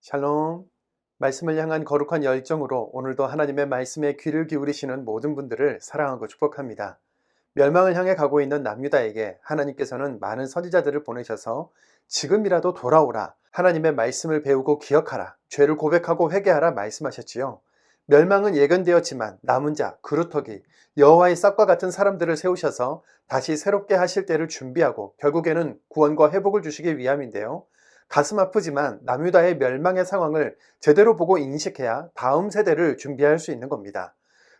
샬롬. 말씀을 향한 거룩한 열정으로 오늘도 하나님의 말씀에 귀를 기울이시는 모든 분들을 사랑하고 축복합니다. 멸망을 향해 가고 있는 남유다에게 하나님께서는 많은 선지자들을 보내셔서 지금이라도 돌아오라, 하나님의 말씀을 배우고 기억하라, 죄를 고백하고 회개하라 말씀하셨지요. 멸망은 예견되었지만 남은 자, 그루터기, 여호와의 싹과 같은 사람들을 세우셔서 다시 새롭게 하실 때를 준비하고 결국에는 구원과 회복을 주시기 위함인데요. 가슴 아프지만 남유다의 멸망의 상황을 제대로 보고 인식해야 다음 세대를 준비할 수 있는 겁니다.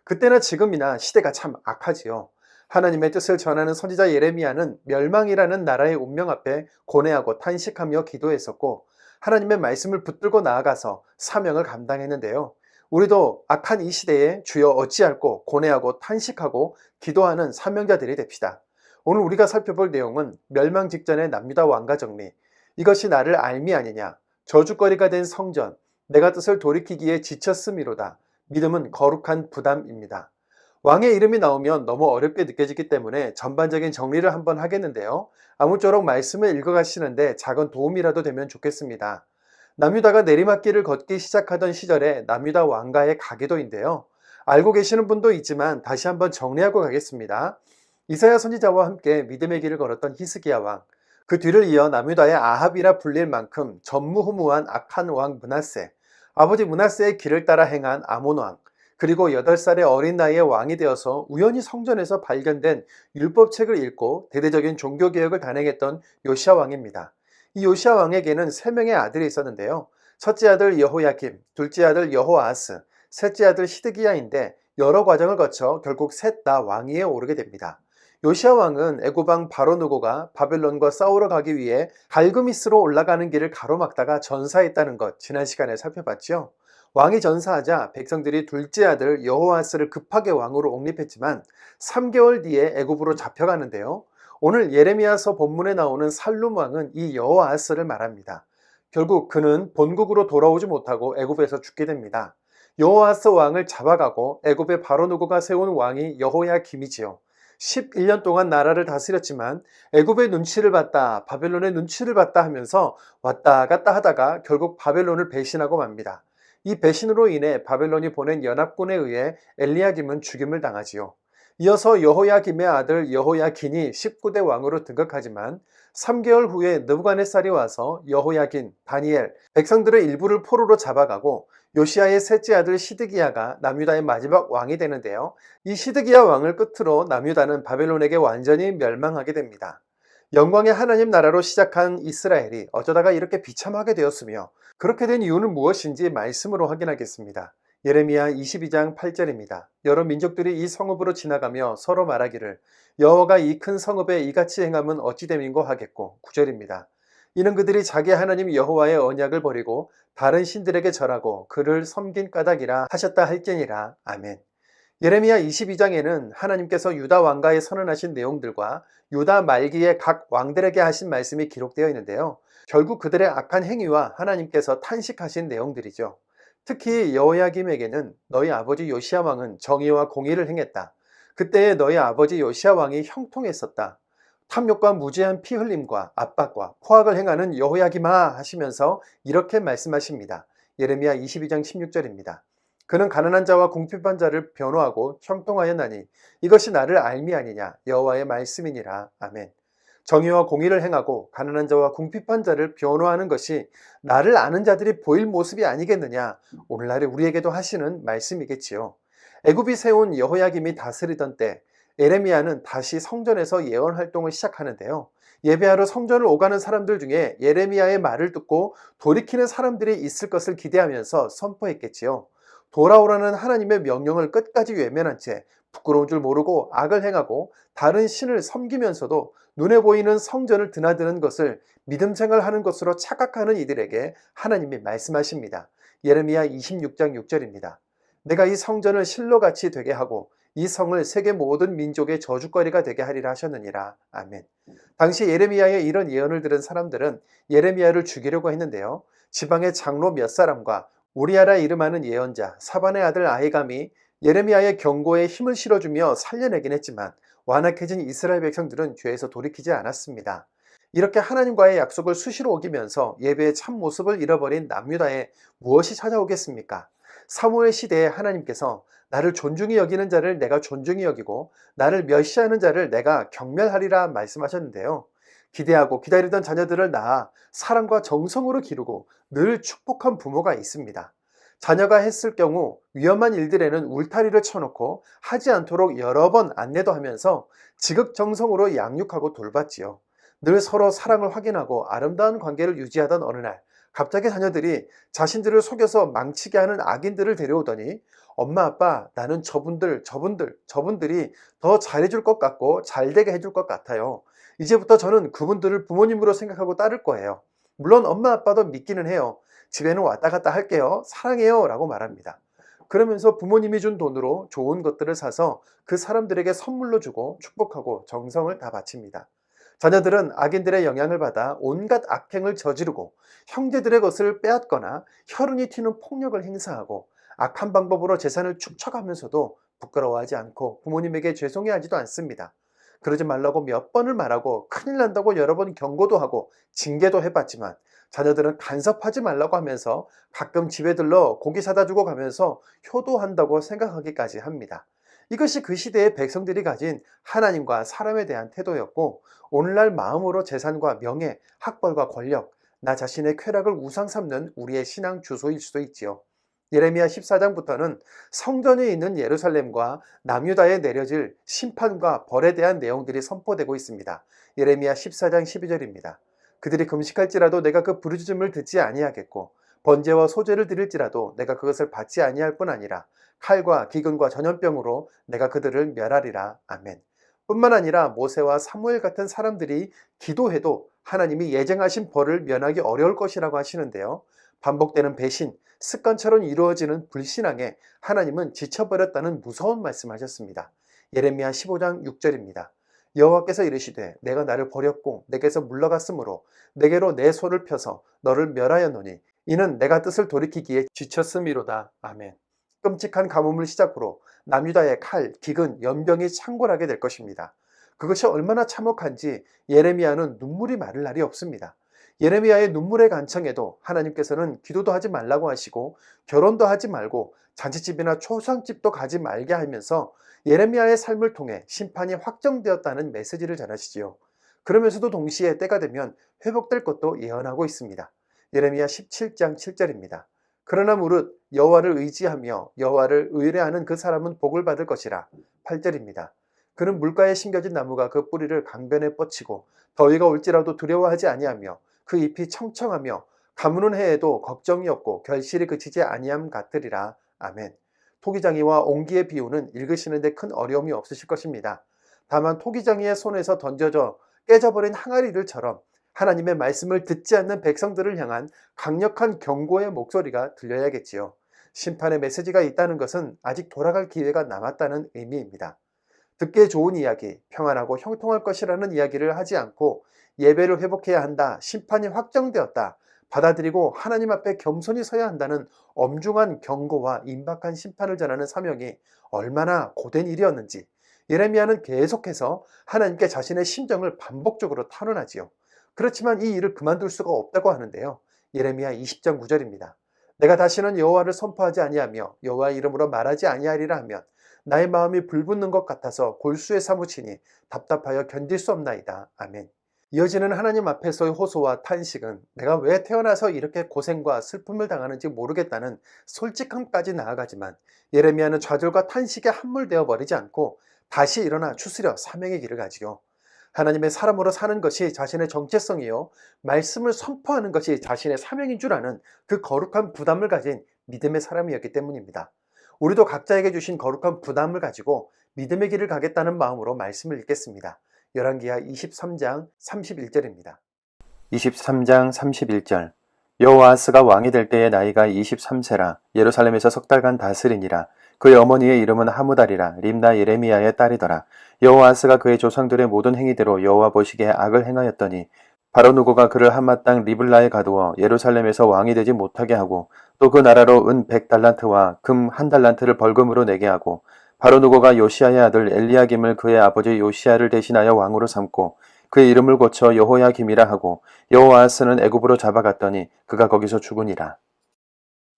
그때나 지금이나 시대가 참 악하지요. 하나님의 뜻을 전하는 선지자 예레미야는 멸망이라는 나라의 운명 앞에 고뇌하고 탄식하며 기도했었고, 하나님의 말씀을 붙들고 나아가서 사명을 감당했는데요. 우리도 악한 이 시대에 주여 어찌할꼬 고뇌하고 탄식하고 기도하는 사명자들이 됩시다. 오늘 우리가 살펴볼 내용은 멸망 직전의 남유다 왕가 정리, 이것이 나를 알미 아니냐, 저주거리가 된 성전, 내가 뜻을 돌이키기에 지쳤음이로다, 믿음은 거룩한 부담입니다. 왕의 이름이 나오면 너무 어렵게 느껴지기 때문에 전반적인 정리를 한번 하겠는데요. 아무쪼록 말씀을 읽어가시는데 작은 도움이라도 되면 좋겠습니다. 남유다가 내리막길을 걷기 시작하던 시절에 남유다 왕가의 가계도인데요. 알고 계시는 분도 있지만 다시 한번 정리하고 가겠습니다. 이사야 선지자와 함께 믿음의 길을 걸었던 히스기야 왕, 그 뒤를 이어 남유다의 아합이라 불릴 만큼 전무후무한 악한 왕 므낫세, 아버지 므낫세의 길을 따라 행한 아몬 왕, 그리고 8살의 어린 나이에 왕이 되어서 우연히 성전에서 발견된 율법책을 읽고 대대적인 종교개혁을 단행했던 요시야 왕입니다. 이 요시야 왕에게는 3명의 아들이 있었는데요. 첫째 아들 여호야김, 둘째 아들 여호아하스, 셋째 아들 시드기야인데 여러 과정을 거쳐 결국 셋 다 왕위에 오르게 됩니다. 요시야 왕은 애굽 왕 바로누고가 바벨론과 싸우러 가기 위해 갈그미스로 올라가는 길을 가로막다가 전사했다는 것 지난 시간에 살펴봤죠. 왕이 전사하자 백성들이 둘째 아들 여호아스를 급하게 왕으로 옹립했지만 3개월 뒤에 애굽으로 잡혀가는데요. 오늘 예레미야서 본문에 나오는 살룸 왕은 이 여호아스를 말합니다. 결국 그는 본국으로 돌아오지 못하고 애굽에서 죽게 됩니다. 여호아스 왕을 잡아가고 애굽의 바로누고가 세운 왕이 여호야김이지요. 11년 동안 나라를 다스렸지만 애굽의 눈치를 봤다, 바벨론의 눈치를 봤다 하면서 왔다 갔다 하다가 결국 바벨론을 배신하고 맙니다. 이 배신으로 인해 바벨론이 보낸 연합군에 의해 엘리야김은 죽임을 당하지요. 이어서 여호야김의 아들 여호야긴이 19대 왕으로 등극하지만 3개월 후에 느부갓네살이 와서 여호야긴, 다니엘, 백성들의 일부를 포로로 잡아가고 요시야의 셋째 아들 시드기야가 남유다의 마지막 왕이 되는데요. 이 시드기야 왕을 끝으로 남유다는 바벨론에게 완전히 멸망하게 됩니다. 영광의 하나님 나라로 시작한 이스라엘이 어쩌다가 이렇게 비참하게 되었으며, 그렇게 된 이유는 무엇인지 말씀으로 확인하겠습니다. 예레미야 22장 8절입니다. 여러 민족들이 이 성읍으로 지나가며 서로 말하기를 여호와가 이 큰 성읍에 이같이 행함은 어찌 됨인고 하겠고. 9절입니다. 이는 그들이 자기 하나님 여호와의 언약을 버리고 다른 신들에게 절하고 그를 섬긴 까닭이라 하셨다 할지니라. 아멘. 예레미야 22장에는 하나님께서 유다 왕가에 선언하신 내용들과 유다 말기에 각 왕들에게 하신 말씀이 기록되어 있는데요. 결국 그들의 악한 행위와 하나님께서 탄식하신 내용들이죠. 특히 여호야김에게는 너희 아버지 요시야 왕은 정의와 공의를 행했다. 그때에 너희 아버지 요시야 왕이 형통했었다. 탐욕과 무죄한 피 흘림과 압박과 포악을 행하는 여호야김아 하시면서 이렇게 말씀하십니다. 예레미야 22장 16절입니다. 그는 가난한 자와 궁핍한 자를 변호하고 형통하였나니 이것이 나를 알미 아니냐, 여호와의 말씀이니라. 아멘. 정의와 공의를 행하고 가난한 자와 궁핍한 자를 변호하는 것이 나를 아는 자들이 보일 모습이 아니겠느냐, 오늘날에 우리에게도 하시는 말씀이겠지요. 애굽이 세운 여호야김이 다스리던 때 예레미야는 다시 성전에서 예언 활동을 시작하는데요. 예배하러 성전을 오가는 사람들 중에 예레미야의 말을 듣고 돌이키는 사람들이 있을 것을 기대하면서 선포했겠지요. 돌아오라는 하나님의 명령을 끝까지 외면한 채 부끄러운 줄 모르고 악을 행하고 다른 신을 섬기면서도 눈에 보이는 성전을 드나드는 것을 믿음 생활하는 것으로 착각하는 이들에게 하나님이 말씀하십니다. 예레미야 26장 6절입니다. 내가 이 성전을 실로같이 되게 하고 이 성을 세계 모든 민족의 저주거리가 되게 하리라 하셨느니라. 아멘. 당시 예레미야의 이런 예언을 들은 사람들은 예레미야를 죽이려고 했는데요. 지방의 장로 몇 사람과 우리아라 이름하는 예언자 사반의 아들 아히감이 예레미야의 경고에 힘을 실어주며 살려내긴 했지만 완악해진 이스라엘 백성들은 죄에서 돌이키지 않았습니다. 이렇게 하나님과의 약속을 수시로 어기면서 예배의 참 모습을 잃어버린 남유다에 무엇이 찾아오겠습니까? 사무엘 시대에 하나님께서 나를 존중히 여기는 자를 내가 존중히 여기고 나를 멸시하는 자를 내가 경멸하리라 말씀하셨는데요. 기대하고 기다리던 자녀들을 낳아 사랑과 정성으로 기르고 늘 축복한 부모가 있습니다. 자녀가 했을 경우 위험한 일들에는 울타리를 쳐놓고 하지 않도록 여러 번 안내도 하면서 지극정성으로 양육하고 돌봤지요. 늘 서로 사랑을 확인하고 아름다운 관계를 유지하던 어느 날 갑자기 자녀들이 자신들을 속여서 망치게 하는 악인들을 데려오더니 엄마 아빠 나는 저분들이 더 잘해줄 것 같고 잘되게 해줄 것 같아요. 이제부터 저는 그분들을 부모님으로 생각하고 따를 거예요. 물론 엄마 아빠도 믿기는 해요. 집에는 왔다 갔다 할게요. 사랑해요 라고 말합니다. 그러면서 부모님이 준 돈으로 좋은 것들을 사서 그 사람들에게 선물로 주고 축복하고 정성을 다 바칩니다. 자녀들은 악인들의 영향을 받아 온갖 악행을 저지르고 형제들의 것을 빼앗거나 혈흔이 튀는 폭력을 행사하고 악한 방법으로 재산을 축적하면서도 부끄러워하지 않고 부모님에게 죄송해하지도 않습니다. 그러지 말라고 몇 번을 말하고 큰일 난다고 여러 번 경고도 하고 징계도 해봤지만 자녀들은 간섭하지 말라고 하면서 가끔 집에 들러 고기 사다 주고 가면서 효도한다고 생각하기까지 합니다. 이것이 그 시대의 백성들이 가진 하나님과 사람에 대한 태도였고 오늘날 마음으로 재산과 명예, 학벌과 권력, 나 자신의 쾌락을 우상 삼는 우리의 신앙 주소일 수도 있지요. 예레미야 14장부터는 성전에 있는 예루살렘과 남유다에 내려질 심판과 벌에 대한 내용들이 선포되고 있습니다. 예레미야 14장 12절입니다. 그들이 금식할지라도 내가 그 부르짖음을 듣지 아니하겠고 번제와 소제를 드릴지라도 내가 그것을 받지 아니할 뿐 아니라 칼과 기근과 전염병으로 내가 그들을 멸하리라. 아멘. 뿐만 아니라 모세와 사무엘 같은 사람들이 기도해도 하나님이 예정하신 벌을 면하기 어려울 것이라고 하시는데요. 반복되는 배신, 습관처럼 이루어지는 불신앙에 하나님은 지쳐버렸다는 무서운 말씀하셨습니다. 예레미야 15장 6절입니다. 여호와께서 이르시되 내가 나를 버렸고 내게서 물러갔으므로 내게로 내 손을 펴서 너를 멸하였노니 이는 내가 뜻을 돌이키기에 지쳤음이로다. 아멘. 끔찍한 가뭄을 시작으로 남유다의 칼, 기근, 연병이 창궐하게 될 것입니다. 그것이 얼마나 참혹한지 예레미야는 눈물이 마를 날이 없습니다. 예레미야의 눈물의 간청에도 하나님께서는 기도도 하지 말라고 하시고 결혼도 하지 말고 잔치집이나 초상집도 가지 말게 하면서 예레미야의 삶을 통해 심판이 확정되었다는 메시지를 전하시지요. 그러면서도 동시에 때가 되면 회복될 것도 예언하고 있습니다. 예레미야 17장 7절입니다. 그러나 무릇 여호와를 의지하며 여호와를 의뢰하는 그 사람은 복을 받을 것이라. 8절입니다. 그는 물가에 심겨진 나무가 그 뿌리를 강변에 뻗치고 더위가 올지라도 두려워하지 아니하며 그 잎이 청청하며 가무는 해에도 걱정이 없고 결실이 그치지 아니함 같으리라. 아멘. 토기장이와 옹기의 비유는 읽으시는데 큰 어려움이 없으실 것입니다. 다만 토기장이의 손에서 던져져 깨져버린 항아리들처럼 하나님의 말씀을 듣지 않는 백성들을 향한 강력한 경고의 목소리가 들려야겠지요. 심판의 메시지가 있다는 것은 아직 돌아갈 기회가 남았다는 의미입니다. 듣기에 좋은 이야기, 평안하고 형통할 것이라는 이야기를 하지 않고 예배를 회복해야 한다, 심판이 확정되었다, 받아들이고 하나님 앞에 겸손히 서야 한다는 엄중한 경고와 임박한 심판을 전하는 사명이 얼마나 고된 일이었는지 예레미야는 계속해서 하나님께 자신의 심정을 반복적으로 탄원하지요. 그렇지만 이 일을 그만둘 수가 없다고 하는데요. 예레미야 20장 9절입니다. 내가 다시는 여호와를 선포하지 아니하며 여호와의 이름으로 말하지 아니하리라 하면 나의 마음이 불붙는 것 같아서 골수에 사무치니 답답하여 견딜 수 없나이다. 아멘. 이어지는 하나님 앞에서의 호소와 탄식은 내가 왜 태어나서 이렇게 고생과 슬픔을 당하는지 모르겠다는 솔직함까지 나아가지만 예레미야는 좌절과 탄식에 함몰되어 버리지 않고 다시 일어나 추스려 사명의 길을 가지요. 하나님의 사람으로 사는 것이 자신의 정체성이요 말씀을 선포하는 것이 자신의 사명인 줄 아는 그 거룩한 부담을 가진 믿음의 사람이었기 때문입니다. 우리도 각자에게 주신 거룩한 부담을 가지고 믿음의 길을 가겠다는 마음으로 말씀을 읽겠습니다. 열왕기하 23장 31절입니다. 23장 31절. 여호아하스가 왕이 될 때의 나이가 23세라 예루살렘에서 석 달간 다스리니라. 그의 어머니의 이름은 하무달이라 림나 예레미야의 딸이더라. 여호아하스가 그의 조상들의 모든 행위대로 여호와 보시기에 악을 행하였더니 바로 누고가 그를 한마 땅 리블라에 가두어 예루살렘에서 왕이 되지 못하게 하고 또 그 나라로 은 100달란트와 금 1달란트를 벌금으로 내게 하고 바로 누고가 요시야의 아들 엘리야김을 그의 아버지 요시야를 대신하여 왕으로 삼고 그의 이름을 고쳐 여호야김이라 하고 여호아하스는 애굽으로 잡아갔더니 그가 거기서 죽으니라.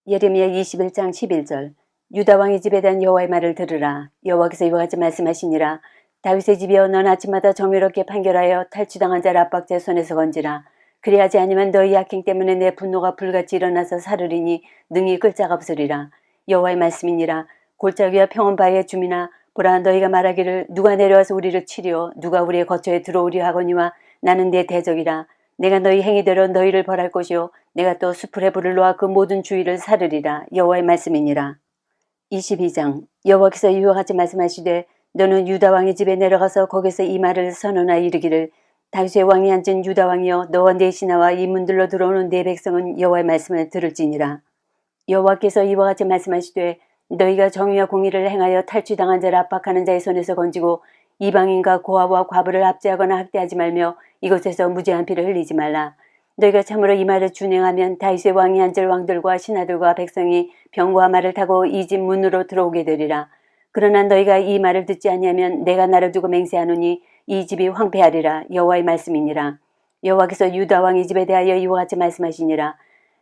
예레미야 21장 11절. 유다 왕의 집에 대한 여호와의 말을 들으라. 여호와께서 이와 같이 말씀하시니라. 다윗의 집이여 넌 아침마다 정의롭게 판결하여 탈취당한 자를 압박자 손에서 건지라. 그리하지 아니면 너희 악행 때문에 내 분노가 불같이 일어나서 사르리니 능히 끌 자가 없으리라. 여호와의 말씀이니라. 골짜기와 평원바위의 주민아 보라 너희가 말하기를 누가 내려와서 우리를 치리오 누가 우리의 거처에 들어오리 하거니와 나는 내 대적이라. 내가 너희 행위대로 너희를 벌할 것이요 내가 또 수풀에 불을 놓아 그 모든 주위를 사르리라. 여호와의 말씀이니라. 22장. 여호와께서 이와 같이 말씀하시되 너는 유다 왕의 집에 내려가서 거기서 이 말을 선언하여 이르기를 다윗의 왕이 앉은 유다 왕이여 너와 내 신하와 이 문들로 들어오는 내 백성은 여호와의 말씀을 들을지니라. 여호와께서 이와 같이 말씀하시되 너희가 정의와 공의를 행하여 탈취당한 자를 압박하는 자의 손에서 건지고 이방인과 고아와 과부를 압제하거나 학대하지 말며 이곳에서 무죄한 피를 흘리지 말라. 너희가 참으로 이 말을 준행하면 다윗의 왕이 앉을 왕들과 신하들과 백성이 병과 말을 타고 이 집 문으로 들어오게 되리라. 그러나 너희가 이 말을 듣지 아니하면 내가 나를 두고 맹세하노니 이 집이 황폐하리라. 여호와의 말씀이니라. 여호와께서 유다 왕의 집에 대하여 이와 같이 말씀하시니라.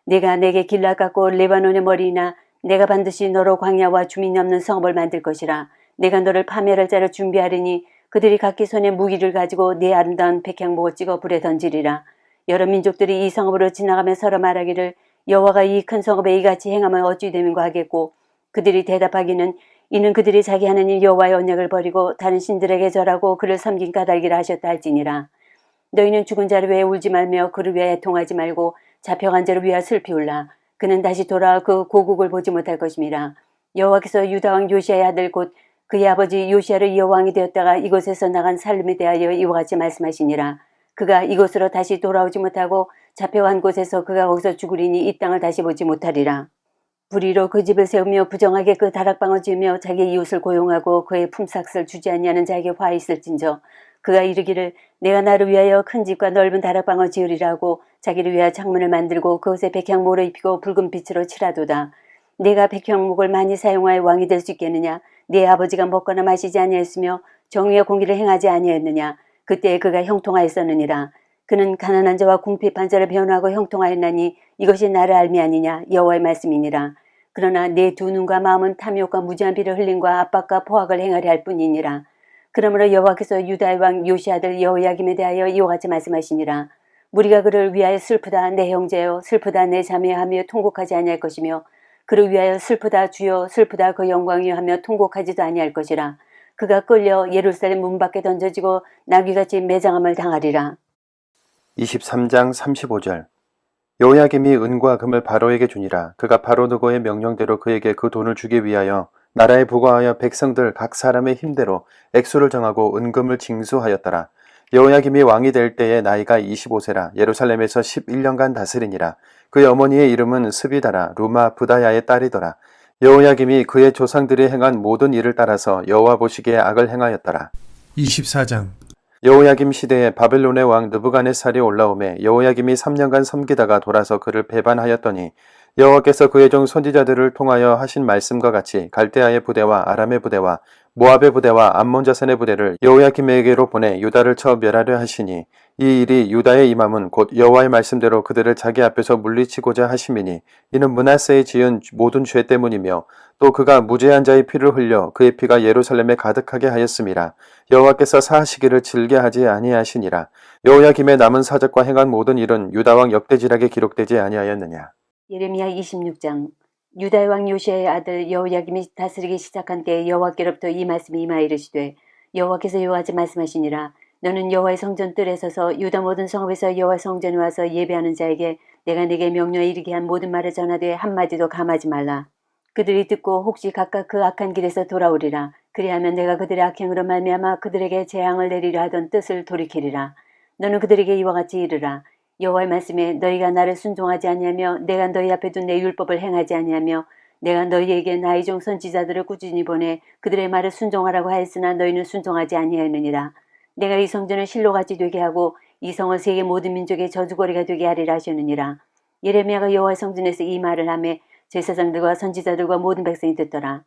내가 내게 길라 깎고 레바논의 머리이나 내가 반드시 너로 광야와 주민이 없는 성읍을 만들 것이라. 내가 너를 파멸할 자를 준비하리니 그들이 각기 손에 무기를 가지고 네 아름다운 백향목을 찍어 불에 던지리라. 여러 민족들이 이 성읍으로 지나가며 서로 말하기를 여호와가 이 큰 성읍에 이같이 행하면 어찌 됨인가 하겠고 그들이 대답하기는 이는 그들이 자기 하나님 여호와의 언약을 버리고 다른 신들에게 절하고 그를 섬긴 까닭이라 하셨다 할지니라. 너희는 죽은 자를 위해 울지 말며 그를 위해 애통하지 말고 잡혀간 자를 위하여 슬피 울라. 그는 다시 돌아와 그 고국을 보지 못할 것임이라. 여호와께서 유다 왕 요시아의 아들 곧 그의 아버지 요시아를 이어 왕이 되었다가 이곳에서 나간 살림에 대하여 이와 같이 말씀하시니라. 그가 이곳으로 다시 돌아오지 못하고 잡혀간 곳에서 그가 거기서 죽으리니 이 땅을 다시 보지 못하리라. 불의로 그 집을 세우며 부정하게 그 다락방을 지으며 자기 이웃을 고용하고 그의 품삯을 주지 아니하는 자에게 화 있을진저 그가 이르기를 내가 나를 위하여 큰 집과 넓은 다락방을 지으리라고 자기를 위하여 창문을 만들고 그것에 백향목을 입히고 붉은 빛으로 칠하도다. 내가 백향목을 많이 사용하여 왕이 될 수 있겠느냐. 네 아버지가 먹거나 마시지 아니하였으며 정의와 공의를 행하지 아니하였느냐. 그때 그가 형통하였었느니라. 그는 가난한 자와 궁핍한 자를 변호하고 형통하였나니 이것이 나를 알미 아니냐. 여호와의 말씀이니라. 그러나 내 두 눈과 마음은 탐욕과 무지한 피를 흘림과 압박과 포악을 행하려 할 뿐이니라. 그러므로 여호와께서 유다의 왕 요시 아들 여호야김에 대하여 이와 같이 말씀하시니라. 무리가 그를 위하여 슬프다 내 형제여 슬프다 내 자매여 하며 통곡하지 아니할 것이며 그를 위하여 슬프다 주여 슬프다 그 영광이여 하며 통곡하지도 아니할 것이라. 그가 끌려 예루살렘 문 밖에 던져지고 나귀같이 매장함을 당하리라. 23장 35절. 여호야김이 은과 금을 바로에게 주니라. 그가 바로 느고의 명령대로 그에게 그 돈을 주기 위하여 나라에 부과하여 백성들 각 사람의 힘대로 액수를 정하고 은금을 징수하였더라. 여호야김이 왕이 될 때에 나이가 25세라 예루살렘에서 11년간 다스리니라. 그의 어머니의 이름은 스비다라 루마 부다야의 딸이더라. 여호야김이 그의 조상들이 행한 모든 일을 따라서 여호와 보시기에 악을 행하였더라. 24장. 여호야김 시대에 바벨론의 왕 느부갓네살이 올라오매 여호야김이 3년간 섬기다가 돌아서 그를 배반하였더니 여호와께서 그의 종 선지자들을 통하여 하신 말씀과 같이 갈대아의 부대와 아람의 부대와 모압의 부대와 암몬 자손의 부대를 여호야김에게로 보내 유다를 쳐 멸하려 하시니 이 일이 유다에 임함은 곧 여호와의 말씀대로 그들을 자기 앞에서 물리치고자 하심이니 이는 므낫세의 지은 모든 죄 때문이며 또 그가 무죄한 자의 피를 흘려 그의 피가 예루살렘에 가득하게 하였음이라. 여호와께서 사하시기를 즐겨하지 아니하시니라. 여호야김의 남은 사적과 행한 모든 일은 유다 왕 역대지락에 기록되지 아니하였느냐. 예레미야 26장. 유다의 왕 요시아의 아들 여호야김이 다스리기 시작한 때에 여호와께로부터 이 말씀이 임하여 이르시되 여호와께서 이와 같이 말씀하시니라. 너는 여호와의 성전 뜰에 서서 유다 모든 성읍에서 여호와의 성전에 와서 예배하는 자에게 내가 네게 명령에 이르게 한 모든 말을 전하되 한마디도 감하지 말라. 그들이 듣고 혹시 각각 그 악한 길에서 돌아오리라. 그리하면 내가 그들의 악행으로 말미암아 그들에게 재앙을 내리려 하던 뜻을 돌이키리라. 너는 그들에게 이와 같이 이르라. 여호와의 말씀에 너희가 나를 순종하지 아니하며 내가 너희 앞에 둔 내 율법을 행하지 아니하며 내가 너희에게 나의 종 선지자들을 꾸준히 보내 그들의 말을 순종하라고 하였으나 너희는 순종하지 아니하였느니라. 내가 이 성전을 실로같이 되게 하고 이 성을 세계 모든 민족의 저주거리가 되게 하리라 하셨느니라. 예레미야가 여호와의 성전에서 이 말을 하매 제사장들과 선지자들과 모든 백성이 듣더라.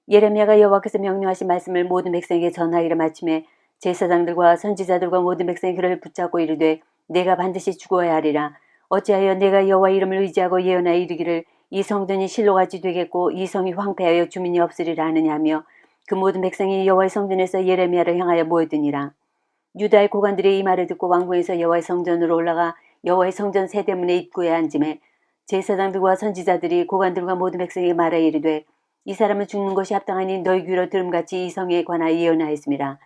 예레미야가 여호와께서 명령하신 말씀을 모든 백성에게 전하기를 마침에 제사장들과 선지자들과 모든 백성이 그를 붙잡고 이르되 내가 반드시 죽어야 하리라. 어찌하여 내가 여호와 이름을 의지하고 예언하여 이르기를 이 성전이 실로같이 되겠고 이 성이 황폐하여 주민이 없으리라 하느냐 하며 그 모든 백성이 여호와의 성전에서 예레미야를 향하여 모였더니라. 유다의 고관들이 이 말을 듣고 왕궁에서 여호와의 성전으로 올라가 여호와의 성전 세대문의 입구에 앉음에 제사장들과 선지자들이 고관들과 모든 백성에게 말하여 이르되 이 사람은 죽는 것이 합당하니 너희 귀로 들음같이 이 성에 관하여 예언하였습니다.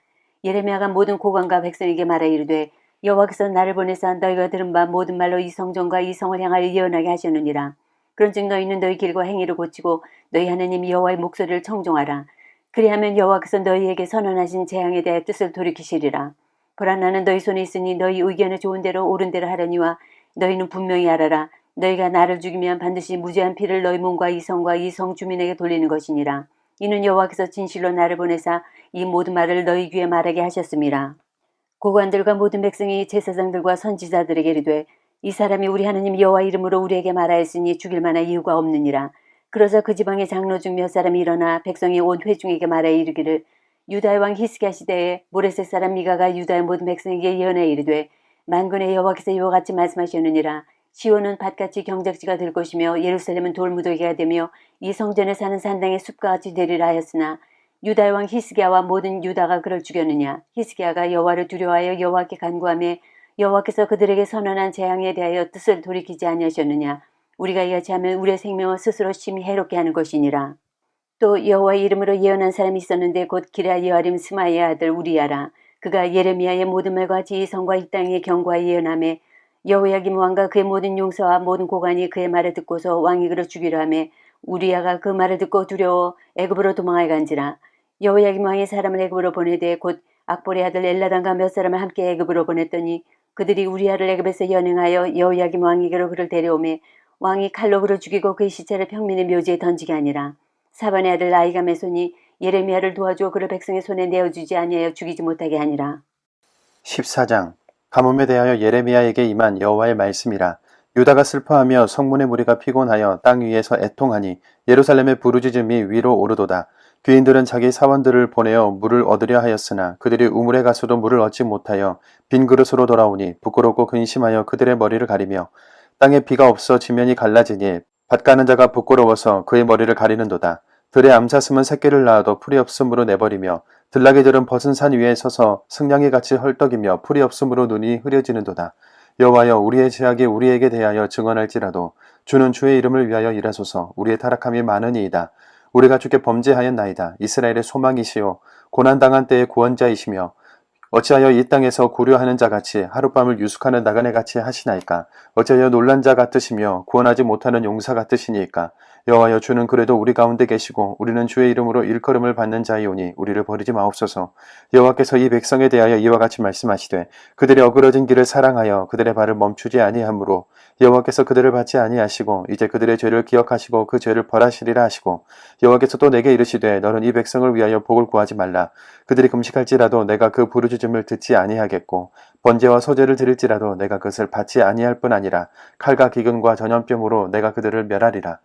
예레미야가 모든 고관과 백성에게 말하여 이르되 여호와께서 나를 보내사 너희가 들은 바 모든 말로 이 성전과 이 성을 향하여 예언하게 하셨느니라. 그런즉 너희는 너희 길과 행위를 고치고 너희 하나님 여호와의 목소리를 청종하라. 그리하면 여호와께서 너희에게 선언하신 재앙에 대해 뜻을 돌이키시리라. 보라 나는 너희 손에 있으니 너희 의견에 좋은 대로 옳은 대로 하려니와 너희는 분명히 알아라. 너희가 나를 죽이면 반드시 무죄한 피를 너희 몸과 이 성과 이 성 주민에게 돌리는 것이니라. 이는 여호와께서 진실로 나를 보내사 이 모든 말을 너희 귀에 말하게 하셨습니다. 고관들과 모든 백성이 제사장들과 선지자들에게 이르되 이 사람이 우리 하나님 여호와 이름으로 우리에게 말하였으니 죽일 만한 이유가 없느니라. 그러자 그 지방의 장로 중 몇 사람이 일어나 백성이 온 회중에게 말하여 이르기를 유다의 왕 히스기야 시대에 모레셋 사람 미가가 유다의 모든 백성에게 예언하여 이르되 만군의 여호와께서 이와 같이 말씀하셨느니라. 시온은 밭같이 경작지가 될 것이며 예루살렘은 돌무더기가 되며 이 성전에 사는 산당의 숲과 같이 되리라 하였으나 유다의 왕 히스기야와 모든 유다가 그를 죽였느냐. 히스기야가 여호와를 두려워하여 여호와께 간구하며 여호와께서 그들에게 선언한 재앙에 대하여 뜻을 돌이키지 아니하셨느냐. 우리가 이같이 하면 우리의 생명을 스스로 심히 해롭게 하는 것이니라. 또 여호와의 이름으로 예언한 사람이 있었는데 곧 기랴 여아림 스마야의 아들 우리야라. 그가 예레미야의 모든 말과 같이 이 성과 이 땅에 경고하여 예언하며 여호야김 왕과 그의 모든 용사와 모든 고관이 그의 말을 듣고서 왕이 그를 죽이려 하며 우리야가 그 말을 듣고 두려워 애굽으로 도망하여 간지라. 여호야김 왕이 사람을 애굽으로 보내되 곧 악보의 아들 엘라단과 몇 사람을 함께 애굽으로 보냈더니 그들이 우리야를 애굽에서 연행하여 여호야김 왕에게로 그를 데려오며 왕이 칼로 그를 죽이고 그의 시체를 평민의 묘지에 던지게 하니라. 사반의 아들 아이감의 손이 예레미야를 도와주어 그를 백성의 손에 내어주지 아니하여 죽이지 못하게 하니라. 14장 가뭄에 대하여 예레미야에게 임한 여호와의 말씀이라. 유다가 슬퍼하며 성문의 무리가 피곤하여 땅 위에서 애통하니 예루살렘의 부르짖음이 위로 오르도다. 귀인들은 자기 사원들을 보내어 물을 얻으려 하였으나 그들이 우물에 가서도 물을 얻지 못하여 빈 그릇으로 돌아오니 부끄럽고 근심하여 그들의 머리를 가리며 땅에 비가 없어 지면이 갈라지니 밭 가는 자가 부끄러워서 그의 머리를 가리는도다. 들의 암사슴은 새끼를 낳아도 풀이 없으므로 내버리며 들나귀들은 벗은 산 위에 서서 승냥이 같이 헐떡이며 풀이 없으므로 눈이 흐려지는도다. 여호와여 우리의 죄악이 우리에게 대하여 증언할지라도 주는 주의 이름을 위하여 일하소서. 우리의 타락함이 많으니이다. 우리가 주께 범죄하였나이다. 이스라엘의 소망이시요 고난당한 때의 구원자이시며 어찌하여 이 땅에서 고려하는 자같이 하룻밤을 유숙하는 나그네같이 하시나이까. 어찌하여 놀란 자 같으시며 구원하지 못하는 용사 같으시니이까. 여호와여 주는 그래도 우리 가운데 계시고 우리는 주의 이름으로 일컬음을 받는 자이오니 우리를 버리지 마옵소서. 여호와께서 이 백성에 대하여 이와 같이 말씀하시되 그들이 어그러진 길을 사랑하여 그들의 발을 멈추지 아니하므로 여호와께서 그들을 받지 아니하시고 이제 그들의 죄를 기억하시고 그 죄를 벌하시리라 하시고 여호와께서 또 내게 이르시되 너는 이 백성을 위하여 복을 구하지 말라. 그들이 금식할지라도 내가 그 부르짖음을 듣지 아니하겠고 번제와 소제를 드릴지라도 내가 그것을 받지 아니할 뿐 아니라 칼과 기근과 전염병으로 내가 그들을 멸하리라.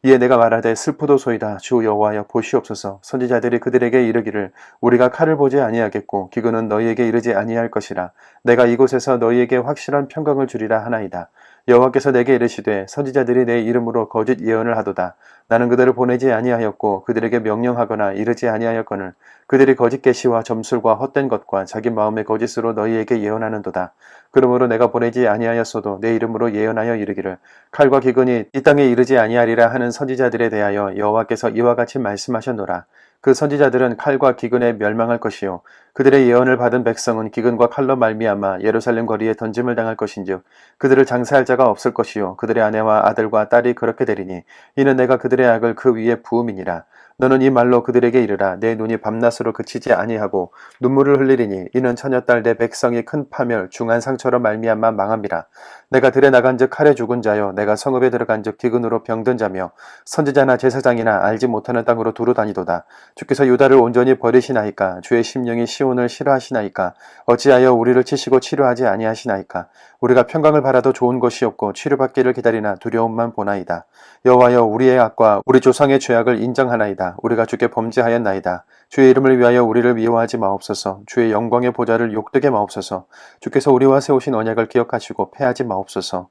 이에 내가 말하되 슬프도소이다. 주 여호와여 보시옵소서. 선지자들이 그들에게 이르기를 우리가 칼을 보지 아니하겠고 기근은 너희에게 이르지 아니할 것이라. 내가 이곳에서 너희에게 확실한 평강을 주리라 하나이다. 여호와께서 내게 이르시되 선지자들이 내 이름으로 거짓 예언을 하도다. 나는 그들을 보내지 아니하였고 그들에게 명령하거나 이르지 아니하였거늘 그들이 거짓 계시와 점술과 헛된 것과 자기 마음의 거짓으로 너희에게 예언하는도다. 그러므로 내가 보내지 아니하였어도 내 이름으로 예언하여 이르기를 칼과 기근이 이 땅에 이르지 아니하리라 하는 선지자들에 대하여 여호와께서 이와 같이 말씀하셨노라. 그 선지자들은 칼과 기근에 멸망할 것이요 그들의 예언을 받은 백성은 기근과 칼로 말미암아 예루살렘 거리에 던짐을 당할 것인즉 그들을 장사할 자가 없을 것이요 그들의 아내와 아들과 딸이 그렇게 되리니 이는 내가 그들의 악을 그 위에 부음이니라. 너는 이 말로 그들에게 이르라. 내 눈이 밤낮으로 그치지 아니하고 눈물을 흘리리니 이는 처녀딸 내 백성이 큰 파멸 중한 상처로 말미암아 망함이라. 내가 들에 나간즉 칼에 죽은 자요 내가 성읍에 들어간즉 기근으로 병든 자며 선지자나 제사장이나 알지 못하는 땅으로 두루 다니도다. 주께서 유다를 온전히 버리시나이까. 주의 심령이 시온을 싫어하시나이까. 어찌하여 우리를 치시고 치료하지 아니하시나이까. 우리가 평강을 바라도 좋은 것이 없고 치료받기를 기다리나 두려움만 보나이다. 여호와여 우리의 악과 우리 조상의 죄악을 인정하나이다. 우리가 주께 범죄하였나이다. 주의 이름을 위하여 우리를 미워하지 마옵소서. 주의 영광의 보좌를 욕되게 마옵소서. 주께서 우리와 세우신 언약을 기억하시고 패하지 마옵소서.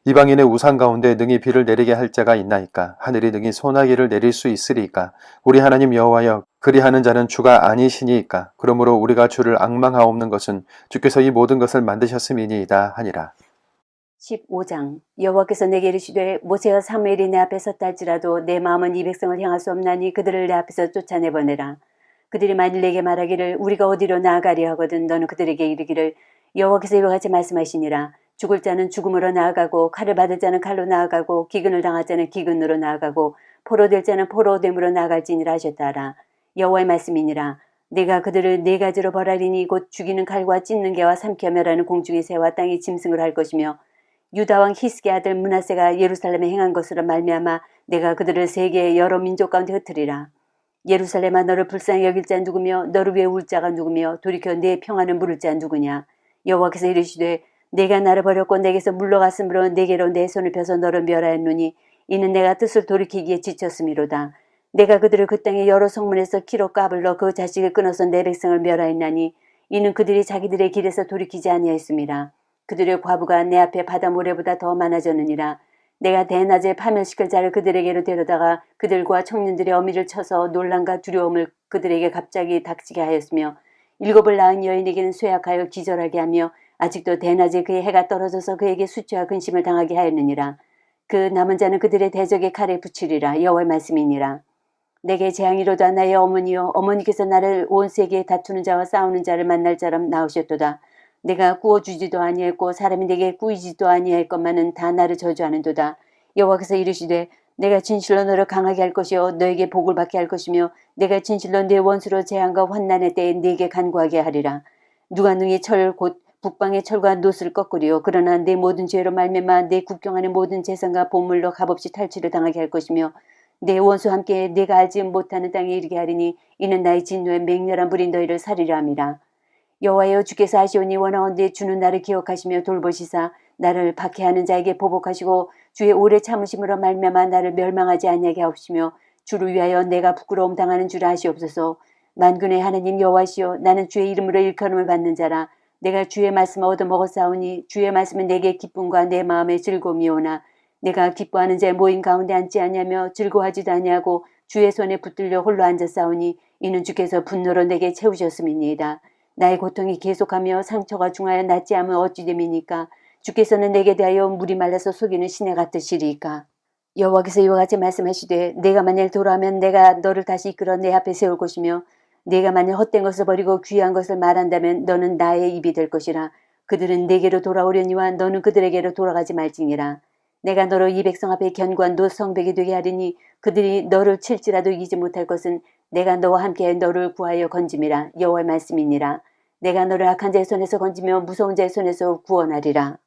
이방인의 우상 가운데 능히 비를 내리게 할 자가 있나이까? 하늘이 능히 소나기를 내릴 수 있으리이까? 우리 하나님 여호와여 그리하는 자는 주가 아니시니이까? 그러므로 우리가 주를 앙망하옵는 것은 주께서 이 모든 것을 만드셨음이니이다 하니라. 15장 여호와께서 내게 이르시되 모세와 사무엘이 내 앞에 섰다 할지라도 내 마음은 이 백성을 향할 수 없나니 그들을 내 앞에서 쫓아내보내라. 그들이 만일 내게 말하기를 우리가 어디로 나아가려 하거든 너는 그들에게 이르기를 여호와께서 이와 같이 말씀하시니라. 죽을 자는 죽음으로 나아가고 칼을 받을 자는 칼로 나아가고 기근을 당할 자는 기근으로 나아가고 포로될 자는 포로됨으로 나아갈지니라 하셨다 하라. 여호와의 말씀이니라. 내가 그들을 네 가지로 벌하리니 곧 죽이는 칼과 찢는 개와 삼켜 멸하는 공중의 새와 땅의 짐승을 할 것이며 유다왕 히스기 아들 므낫세가 예루살렘에 행한 것으로 말미암아 내가 그들을 세계의 여러 민족 가운데 흩으리라. 예루살렘아 너를 불쌍히 여길 자 누구며 너를 위해 울 자가 누구며 돌이켜 내 평안을 물을 자 누구냐. 여호와께서 이르시되 내가 나를 버렸고 내게서 물러갔으므로 내게로 내 손을 펴서 너를 멸하였노니 이는 내가 뜻을 돌이키기에 지쳤음이로다. 내가 그들을 그 땅의 여러 성문에서 키로 까불러 그 자식을 끊어서 내 백성을 멸하였나니 이는 그들이 자기들의 길에서 돌이키지 아니하였음이라. 그들의 과부가 내 앞에 바다 모래보다 더 많아졌느니라. 내가 대낮에 파멸시킬 자를 그들에게로 데려다가 그들과 청년들의 어미를 쳐서 놀람과 두려움을 그들에게 갑자기 닥치게 하였으며 일곱을 낳은 여인에게는 쇠약하여 기절하게 하며 아직도 대낮에 그의 해가 떨어져서 그에게 수치와 근심을 당하게 하였느니라. 그 남은 자는 그들의 대적의 칼에 붙이리라. 여호와의 말씀이니라. 내게 재앙이로다 나의 어머니여 어머니께서 나를 온 세계에 다투는 자와 싸우는 자를 만날 자람 낳으셨도다. 내가 구워주지도 아니했고 사람이 내게 꾸이지도 아니했건만은 다 나를 저주하는도다. 여호와께서 이르시되 내가 진실로 너를 강하게 할 것이요 너에게 복을 받게 할 것이며 내가 진실로 네 원수로 재앙과 환난의 때에 네게 간구하게 하리라. 누가 능히 철 곧 북방의 철과 놋을 꺾으리요 그러나 내 모든 죄로 말미암아 내 국경안의 모든 재산과 보물로 값없이 탈취를 당하게 할 것이며 내 원수와 함께 내가 알지 못하는 땅에 이르게 하리니 이는 나의 진노의 맹렬한 불이 너희를 살리려 함이라. 여호와여 주께서 하시오니 원하온대 주는 나를 기억하시며 돌보시사 나를 박해하는 자에게 보복하시고 주의 오래 참으심으로 말미암아 나를 멸망하지 아니하게 하옵시며 주를 위하여 내가 부끄러움 당하는 줄 아시옵소서. 만군의 하나님 여호와시여 나는 주의 이름으로 일컬음을 받는 자라. 내가 주의 말씀을 얻어먹었사오니 주의 말씀은 내게 기쁨과 내 마음의 즐거움이오나 내가 기뻐하는 자의 모임 가운데 앉지 아니하며 즐거워하지도 아니하고 주의 손에 붙들려 홀로 앉았사오니 이는 주께서 분노로 내게 채우셨음이니이다. 나의 고통이 계속하며 상처가 중하여 낫지 않으면 어찌 됨이니까. 주께서는 내게 대하여 물이 말라서 속이는 시내 같으시리이까. 여호와께서 이와 같이 말씀하시되 내가 만일 돌아오면 내가 너를 다시 이끌어 내 앞에 세울 것이며 내가 만일 헛된 것을 버리고 귀한 것을 말한다면 너는 나의 입이 될 것이라. 그들은 내게로 돌아오려니와 너는 그들에게로 돌아가지 말지니라. 내가 너로 이 백성 앞에 견고한 노성벽이 되게 하리니 그들이 너를 칠지라도 이기지 못할 것은 내가 너와 함께 너를 구하여 건짐이라. 여호와의 말씀이니라. 내가 너를 악한 자의 손에서 건지며 무서운 자의 손에서 구원하리라.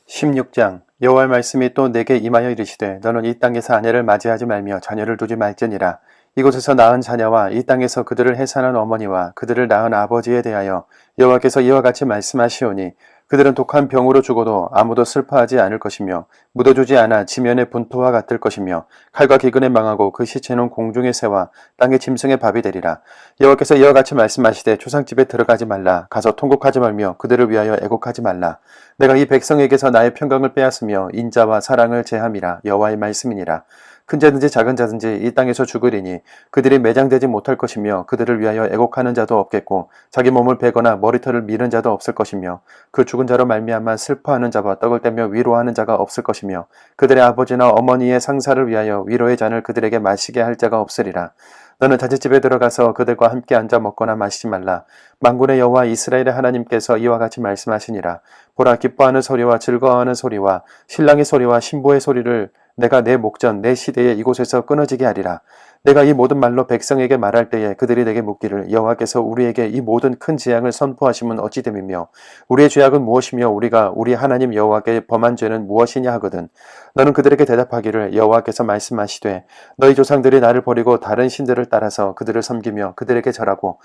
16장 여호와의 말씀이 또 내게 임하여 이르시되 너는 이 땅에서 아내를 맞이하지 말며 자녀를 두지 말지니라. 이곳에서 낳은 자녀와 이 땅에서 그들을 해산한 어머니와 그들을 낳은 아버지에 대하여 여호와께서 이와 같이 말씀하시오니 그들은 독한 병으로 죽어도 아무도 슬퍼하지 않을 것이며 묻어주지 않아 지면의 분토와 같을 것이며 칼과 기근에 망하고 그 시체는 공중의 새와 땅의 짐승의 밥이 되리라. 여호와께서 이와 같이 말씀하시되 초상집에 들어가지 말라. 가서 통곡하지 말며 그들을 위하여 애곡하지 말라. 내가 이 백성에게서 나의 평강을 빼앗으며 인자와 사랑을 제함이라. 여호와의 말씀이니라. 큰 자든지 작은 자든지 이 땅에서 죽으리니 그들이 매장되지 못할 것이며 그들을 위하여 애곡하는 자도 없겠고 자기 몸을 베거나 머리털을 미는 자도 없을 것이며 그 죽은 자로 말미암아 슬퍼하는 자와 떡을 떼며 위로하는 자가 없을 것이며 그들의 아버지나 어머니의 상사를 위하여 위로의 잔을 그들에게 마시게 할 자가 없으리라. 너는 자칫집에 들어가서 그들과 함께 앉아 먹거나 마시지 말라. 만군의 여호와 이스라엘의 하나님께서 이와 같이 말씀하시니라. 보라 기뻐하는 소리와 즐거워하는 소리와 신랑의 소리와 신부의 소리를 내가 내 목전 내 시대에 이곳에서 끊어지게 하리라. 내가 이 모든 말로 백성에게 말할 때에 그들이 내게 묻기를 여호와께서 우리에게 이 모든 큰 재앙을 선포하시면 어찌 됨이며 우리의 죄악은 무엇이며 우리가 우리 하나님 여호와께 범한 죄는 무엇이냐 하거든. 너는 그들에게 대답하기를 여호와께서 말씀하시되 너희 조상들이 나를 버리고 다른 신들을 따라서 그들을 섬기며 그들에게 절하고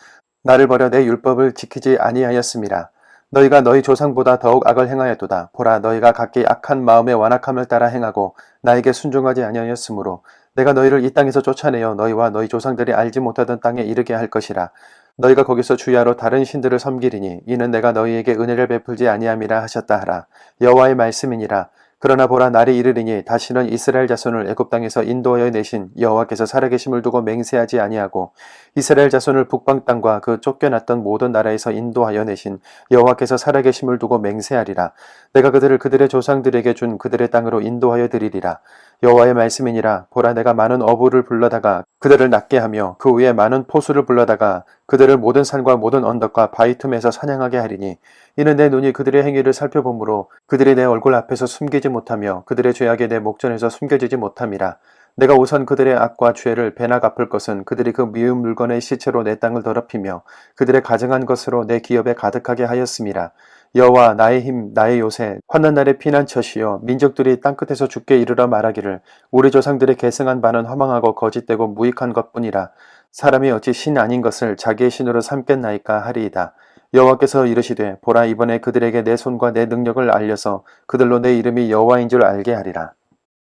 나를 버려 내 율법을 지키지 아니하였음이라. 너희가 너희 조상보다 더욱 악을 행하였도다. 보라, 너희가 각기 악한 마음의 완악함을 따라 행하고 나에게 순종하지 아니하였으므로 내가 너희를 이 땅에서 쫓아내어 너희와 너희 조상들이 알지 못하던 땅에 이르게 할 것이라. 너희가 거기서 주야로 다른 신들을 섬기리니 이는 내가 너희에게 은혜를 베풀지 아니함이라 하셨다 하라. 여호와의 말씀이니라. 그러나 보라, 날이 이르리니 다시는 이스라엘 자손을 애굽 땅에서 인도하여 내신 여호와께서 살아계심을 두고 맹세하지 아니하고 이스라엘 자손을 북방 땅과 그 쫓겨났던 모든 나라에서 인도하여 내신 여호와께서 살아계심을 두고 맹세하리라. 내가 그들을 그들의 조상들에게 준 그들의 땅으로 인도하여 드리리라. 여호와의 말씀이니라. 보라, 내가 많은 어부를 불러다가 그들을 낫게 하며 그 위에 많은 포수를 불러다가 그들을 모든 산과 모든 언덕과 바위 틈에서 사냥하게 하리니 이는 내 눈이 그들의 행위를 살펴보므로 그들이 내 얼굴 앞에서 숨기지 못하며 그들의 죄악이 내 목전에서 숨겨지지 못함이라. 내가 우선 그들의 악과 죄를 배나 갚을 것은 그들이 그 미운 물건의 시체로 내 땅을 더럽히며 그들의 가증한 것으로 내 기업에 가득하게 하였음이라. 여호와 나의 힘 나의 요새 환난 날의 피난처시여 민족들이 땅끝에서 죽게 이르러 말하기를 우리 조상들의 계승한 바는 허망하고 거짓되고 무익한 것뿐이라. 사람이 어찌 신 아닌 것을 자기의 신으로 삼겠나이까 하리이다. 여호와께서 이르시되 보라, 이번에 그들에게 내 손과 내 능력을 알려서 그들로 내 이름이 여호와인 줄 알게 하리라.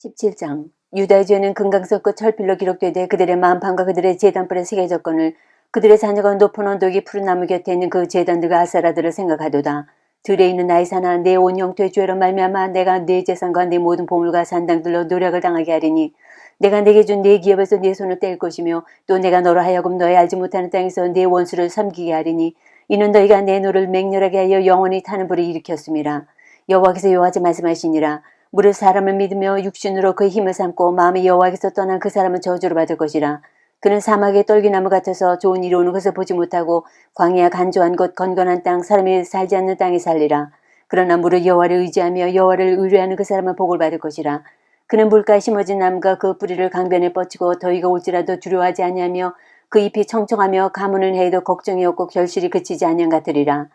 17장 유다의 죄는 금강석 끝 철필로 기록되되 그들의 만판과 그들의 제단불에 새겨졌거늘 그들의 자녀가 높은 언덕이 푸른 나무 곁에 있는 그 제단들과 아사라들을 생각하도다. 들에 있는 나의 산아, 내 온 영토의 죄로 말미암아 내가 내 재산과 내 모든 보물과 산당들로 노력을 당하게 하리니 내가 내게 준 내 기업에서 내 손을 뗄 것이며 또 내가 너로 하여금 너희 알지 못하는 땅에서 내 원수를 섬기게 하리니 이는 너희가 내 노를 맹렬하게 하여 영원히 타는 불을 일으켰음이라. 여호와께서 이와 같이 말씀하시니라. 무릇 사람을 믿으며 육신으로 그의 힘을 삼고 마음이 여호와께서 떠난 그 사람은 저주를 받을 것이라. 그는 사막의 떨기나무 같아서 좋은 일이 오는 것을 보지 못하고 광야 간조한 곳 건건한 땅 사람이 살지 않는 땅에 살리라. 그러나 무릇 여호와를 의지하며 여호와를 의뢰하는 그 사람은 복을 받을 것이라. 그는 물가에 심어진 나무가 그 뿌리를 강변에 뻗치고 더위가 올지라도 두려워하지 아니하며 그 잎이 청청하며 가무는 해에도 걱정이 없고 결실이 그치지 아니한 같으리라.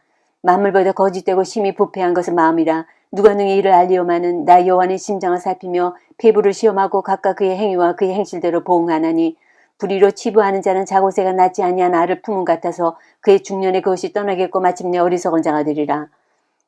만물보다 거짓되고 심히 부패한 것은 마음이라. 누가 능히 이를 알리오마는 나 여호와의 심장을 살피며 피부를 시험하고 각각 그의 행위와 그의 행실대로 보응하나니 불의로 치부하는 자는 자고새가 낫지 아니한 알을 품은 같아서 그의 중년에 그것이 떠나겠고 마침내 어리석은 자가 되리라.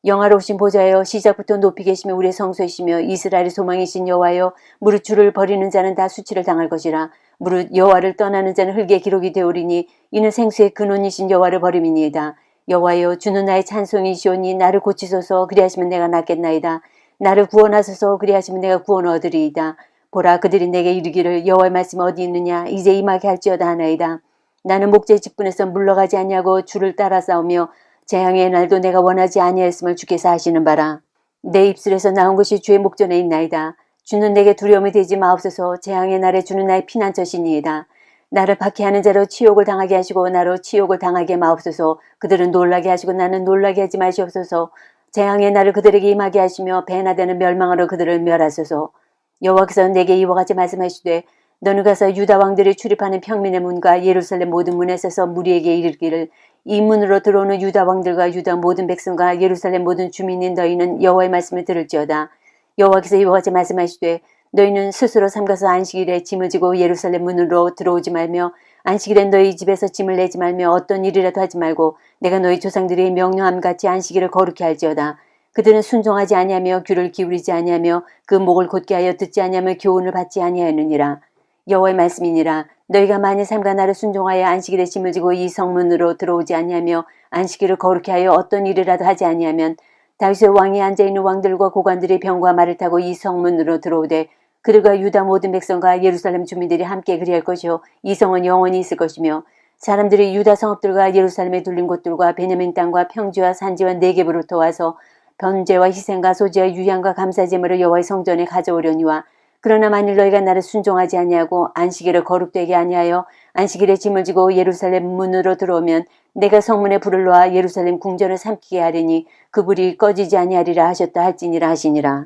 영화로우신 보좌여, 시작부터 높이 계시며 우리의 성소이시며 이스라엘의 소망이신 여호와여, 무릇 주를 버리는 자는 다 수치를 당할 것이라. 무릇 여호와를 떠나는 자는 흙에 기록이 되오리니 이는 생수의 근원이신 여호와를 버림이니이다. 여호와여, 주는 나의 찬송이시오니 나를 고치소서. 그리하시면 내가 낫겠나이다. 나를 구원하소서. 그리하시면 내가 구원 얻으리이다. 보라, 그들이 내게 이르기를 여호와의 말씀이 어디 있느냐, 이제 임하게 할지어다 하나이다. 나는 목자의 직분에서 물러가지 아니하고 주를 따라 싸우며 재앙의 날도 내가 원하지 아니하였음을 주께서 아시는 바라. 내 입술에서 나온 것이 주의 목전에 있나이다. 주는 내게 두려움이 되지 마옵소서. 재앙의 날에 주는 나의 피난처시니이다. 나를 박해하는 자로 치욕을 당하게 하시고 나로 치욕을 당하게 마옵소서. 그들은 놀라게 하시고 나는 놀라게 하지 마시옵소서. 재앙의 날을 그들에게 임하게 하시며 배나 되는 멸망으로 그들을 멸하소서. 여호와께서 내게 이와 같이 말씀하시되 너는 가서 유다 왕들이 출입하는 평민의 문과 예루살렘 모든 문에 서서 무리에게 이르기를 이 문으로 들어오는 유다 왕들과 유다 모든 백성과 예루살렘 모든 주민인 너희는 여호와의 말씀을 들을지어다. 여호와께서 이와 같이 말씀하시되 너희는 스스로 삼가서 안식일에 짐을 지고 예루살렘 문으로 들어오지 말며 안식일에 너희 집에서 짐을 내지 말며 어떤 일이라도 하지 말고 내가 너희 조상들이 명령함같이 안식일을 거룩히 할지어다. 그들은 순종하지 아니하며 귀를 기울이지 아니하며 그 목을 곧게 하여 듣지 아니하며 교훈을 받지 아니하였느니라. 여호와의 말씀이니라. 너희가 만일 삼가 나를 순종하여 안식일에 짐을 지고 이 성문으로 들어오지 아니하며 안식일을 거룩히 하여 어떤 일이라도 하지 아니하면 다윗의 왕이 앉아있는 왕들과 고관들이 병과 말을 타고 이 성문으로 들어오되 그들과 유다 모든 백성과 예루살렘 주민들이 함께 그리할 것이요 이 성은 영원히 있을 것이며 사람들이 유다 성읍들과 예루살렘에 둘린 곳들과 베냐민 땅과 평지와 산지와 네겝으로부터 와서 번제와 희생과 소제와 유향과 감사제물을 여호와의 성전에 가져오려니와 그러나 만일 너희가 나를 순종하지 아니하고 안식일을 거룩되게 아니하여 안식일에 짐을 지고 예루살렘 문으로 들어오면 내가 성문에 불을 놓아 예루살렘 궁전을 삼키게 하리니 그 불이 꺼지지 아니하리라 하셨다 할지니라 하시니라.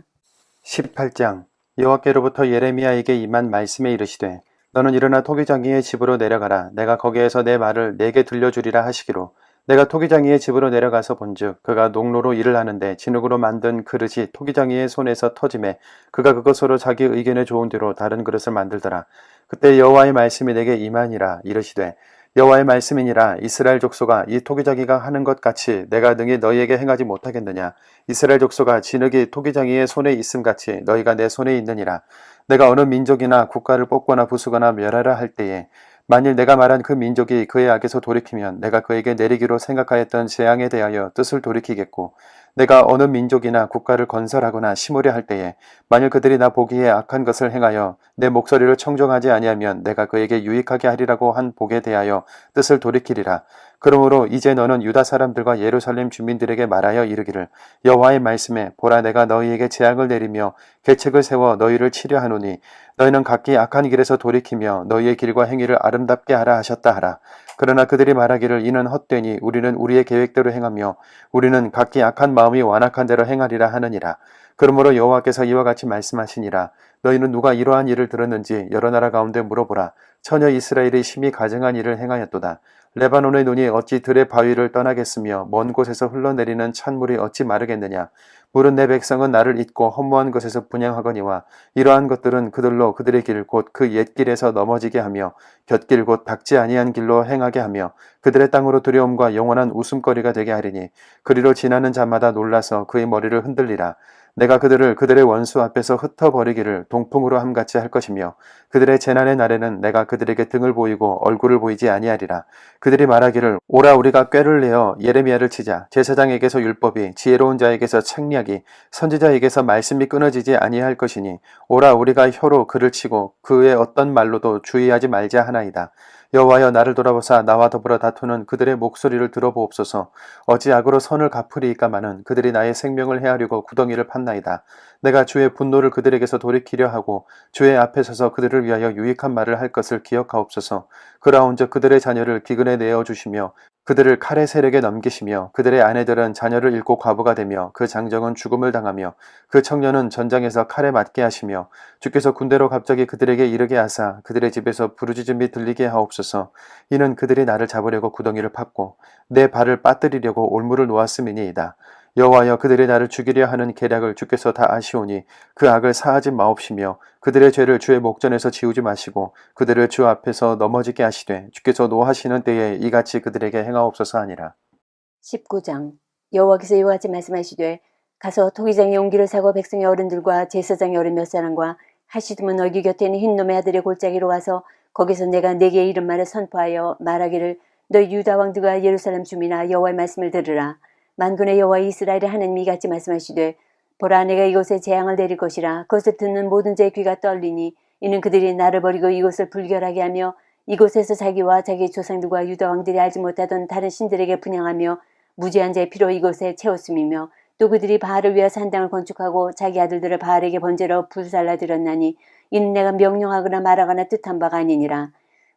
18장 여호와께로부터 예레미야에게 임한 말씀에 이르시되 너는 일어나 토기장이의 집으로 내려가라. 내가 거기에서 내 말을 내게 들려주리라 하시기로 내가 토기장이의 집으로 내려가서 본즉 그가 농로로 일을 하는데 진흙으로 만든 그릇이 토기장이의 손에서 터짐에 그가 그것으로 자기 의견에 좋은 대로 다른 그릇을 만들더라. 그때 여호와의 말씀이 내게 임하니라. 이르시되 여호와의 말씀이니라. 이스라엘 족속아, 이 토기장이가 하는 것 같이 내가 능히 너희에게 행하지 못하겠느냐. 이스라엘 족속아, 진흙이 토기장이의 손에 있음 같이 너희가 내 손에 있느니라. 내가 어느 민족이나 국가를 뽑거나 부수거나 멸하라 할 때에 만일 내가 말한 그 민족이 그의 악에서 돌이키면 내가 그에게 내리기로 생각하였던 재앙에 대하여 뜻을 돌이키겠고, 내가 어느 민족이나 국가를 건설하거나 심으려 할 때에 만일 그들이 나 보기에 악한 것을 행하여 내 목소리를 청종하지 아니하면 내가 그에게 유익하게 하리라고 한 복에 대하여 뜻을 돌이키리라. 그러므로 이제 너는 유다 사람들과 예루살렘 주민들에게 말하여 이르기를, 여호와의 말씀에 보라, 내가 너희에게 재앙을 내리며 계책을 세워 너희를 치려 하노니 너희는 각기 악한 길에서 돌이키며 너희의 길과 행위를 아름답게 하라 하셨다 하라. 그러나 그들이 말하기를, 이는 헛되니 우리는 우리의 계획대로 행하며 우리는 각기 악한 마음이 완악한 대로 행하리라 하느니라. 그러므로 여호와께서 이와 같이 말씀하시니라. 너희는 누가 이러한 일을 들었는지 여러 나라 가운데 물어보라. 처녀 이스라엘이 심히 가증한 일을 행하였도다. 레바논의 눈이 어찌 들의 바위를 떠나겠으며 먼 곳에서 흘러내리는 찬물이 어찌 마르겠느냐. 물은 내 백성은 나를 잊고 허무한 것에서 분향하거니와 이러한 것들은 그들로 그들의 길 곧 그 옛길에서 넘어지게 하며 곁길 곧 닦지 아니한 길로 행하게 하며 그들의 땅으로 두려움과 영원한 웃음거리가 되게 하리니 그리로 지나는 자마다 놀라서 그의 머리를 흔들리라. 내가 그들을 그들의 원수 앞에서 흩어버리기를 동풍으로 함같이 할 것이며 그들의 재난의 날에는 내가 그들에게 등을 보이고 얼굴을 보이지 아니하리라. 그들이 말하기를, 오라 우리가 꾀를 내어 예레미야를 치자. 제사장에게서 율법이, 지혜로운 자에게서 책략이, 선지자에게서 말씀이 끊어지지 아니할 것이니 오라 우리가 혀로 그를 치고 그의 어떤 말로도 주의하지 말자 하나이다. 여호와여, 나를 돌아보사 나와 더불어 다투는 그들의 목소리를 들어보옵소서. 어찌 악으로 선을 갚으리이까마는 그들이 나의 생명을 해하려고 구덩이를 팠나이다. 내가 주의 분노를 그들에게서 돌이키려 하고 주의 앞에 서서 그들을 위하여 유익한 말을 할 것을 기억하옵소서. 그라온즉 그들의 자녀를 기근에 내어주시며 그들을 칼의 세력에 넘기시며 그들의 아내들은 자녀를 잃고 과부가 되며 그 장정은 죽음을 당하며 그 청년은 전장에서 칼에 맞게 하시며 주께서 군대로 갑자기 그들에게 이르게 하사 그들의 집에서 부르짖음이 들리게 하옵소서. 이는 그들이 나를 잡으려고 구덩이를 팠고 내 발을 빠뜨리려고 올무를 놓았음이니이다. 여호와여, 그들이 나를 죽이려 하는 계략을 주께서 다 아시오니 그 악을 사하지 마옵시며 그들의 죄를 주의 목전에서 지우지 마시고 그들을 주 앞에서 넘어지게 하시되 주께서 노하시는 때에 이같이 그들에게 행하옵소서 하니라. 19장. 여호와께서 이와 같이 말씀하시되, 가서 토기장의 용기를 사고 백성의 어른들과 제사장의 어른 몇 사람과 하시드문 너희 곁에 있는 흰놈의 아들의 골짜기로 가서 거기서 내가 네게 이른 말을 선포하여 말하기를, 너희 유다 왕들과 예루살렘 주민아, 여호와의 말씀을 들으라. 만군의 여호와 이스라엘의 하나님이 이같이 말씀하시되, 보라, 내가 이곳에 재앙을 내릴 것이라. 그것을 듣는 모든 자의 귀가 떨리니 이는 그들이 나를 버리고 이곳을 불결하게 하며 이곳에서 자기와 자기 조상들과 유다 왕들이 알지 못하던 다른 신들에게 분향하며 무지한 자의 피로 이곳에 채웠음이며 또 그들이 바알을 위하여 산당을 건축하고 자기 아들들을 바알에게 번제로 불살라 드렸나니 이는 내가 명령하거나 말하거나 뜻한 바가 아니니라.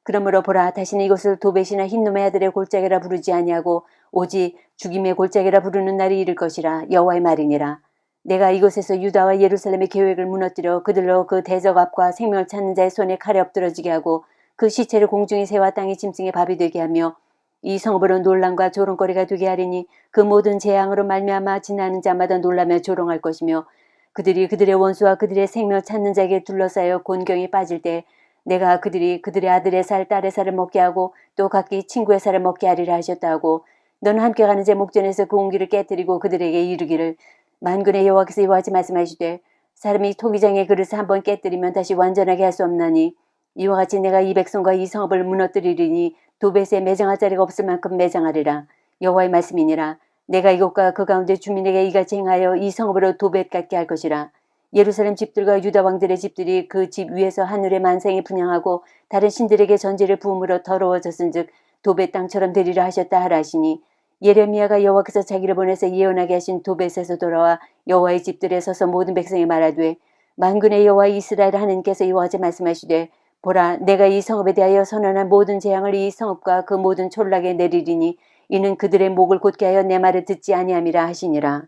그러므로 보라, 다시는 이곳을 도벳이나 흰놈의 아들의 골짜기라 부르지 아니하고 오직 죽임의 골짜기라 부르는 날이 이를 것이라. 여호와의 말이니라. 내가 이곳에서 유다와 예루살렘의 계획을 무너뜨려 그들로 그 대적 앞과 생명을 찾는 자의 손에 칼에 엎드러지게 하고 그 시체를 공중의 새와 땅의 짐승의 밥이 되게 하며 이 성읍으로 논란과 조롱거리가 되게 하리니 그 모든 재앙으로 말미암아 지나는 자마다 놀라며 조롱할 것이며 그들이 그들의 원수와 그들의 생명을 찾는 자에게 둘러싸여 곤경에 빠질 때 내가 그들이 그들의 아들의 살 딸의 살을 먹게 하고 또 각기 친구의 살을 먹게 하리라 하셨다 하고, 너는 함께 가는 제 목전에서 그 온기를 깨뜨리고 그들에게 이르기를, 만군의 여호와께서 이와 같이 말씀하시되, 사람이 토기장의 그릇을 한번 깨뜨리면 다시 완전하게 할 수 없나니 이와 같이 내가 이 백성과 이 성읍을 무너뜨리리니 도벳에 매장할 자리가 없을 만큼 매장하리라. 여호와의 말씀이니라. 내가 이곳과 그 가운데 주민에게 이같이 행하여 이 성읍으로 도벳 같게 할 것이라. 예루살렘 집들과 유다 왕들의 집들이 그 집 위에서 하늘의 만상에 분향하고 다른 신들에게 전제를 부음으로 더러워졌은즉 도벳 땅처럼 되리라 하셨다 하라 하시니, 예레미야가 여호와께서 자기를 보내서 예언하게 하신 도벳에서 돌아와 여호와의 집들에 서서 모든 백성이 말하되, 만군의 여호와 이스라엘 하나님께서 이와 같이 말씀하시되, 보라, 내가 이 성읍에 대하여 선언한 모든 재앙을 이 성읍과 그 모든 촌락에 내리리니 이는 그들의 목을 곧게 하여 내 말을 듣지 아니함이라 하시니라.